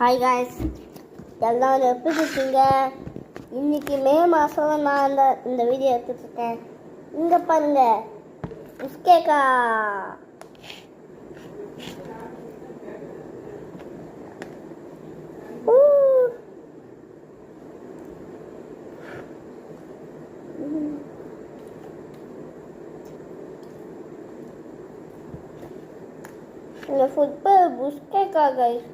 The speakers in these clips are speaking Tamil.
ஹாய் காய்ஸ், எல்லாரும் எப்படி இருக்கீங்க? இன்னைக்கு மே மாதம் நான் இந்த வீடியோ எடுத்துட்ருக்கேன். இங்கே பாருங்க, உஸ்கேக்கா இந்த ஃபுட்பால் உஸ்கேக்கா கைஸ்.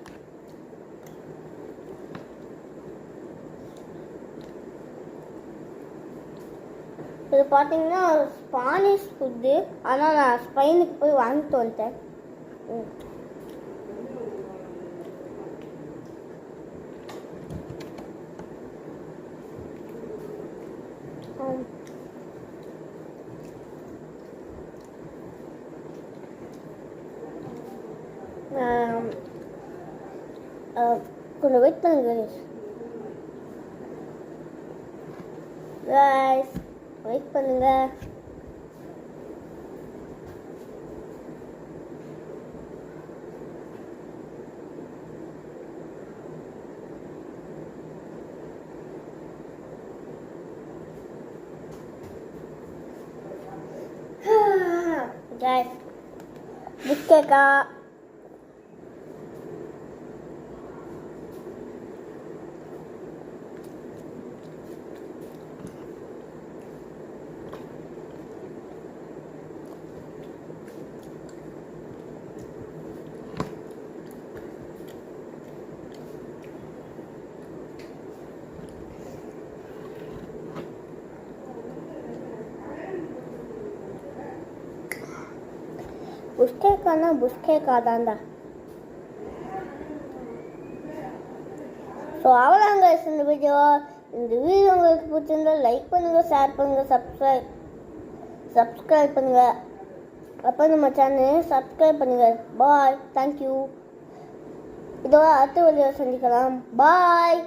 இது பார்த்தீங்கன்னா ஸ்பானிஷ் ஃபுட்டு, ஆனால் நான் ஸ்பெயினுக்கு போய் வாங்கிட்டு வந்துட்டேன். கொஞ்சம் வெயிட் பண்ணுங்க guys, வெயிட் பண்ணுங்க. guys, புஸ்கேக்கா புஸ்கேக்கானா புஸ்கேக்கா தான்டா. ஸோ அவ்வளோங்க இந்த வீடியோ. இந்த வீடியோ உங்களுக்கு பிடிச்சிருந்தா லைக் பண்ணுங்கள், ஷேர் பண்ணுங்கள், சப்ஸ்கிரைப் பண்ணுங்கள். அப்போ நம்ம சேனலை சப்ஸ்கிரைப் பண்ணுங்கள். பாய், தேங்க்யூ. இதோட அடுத்த வீடியோ சந்திக்கலாம். பாய்.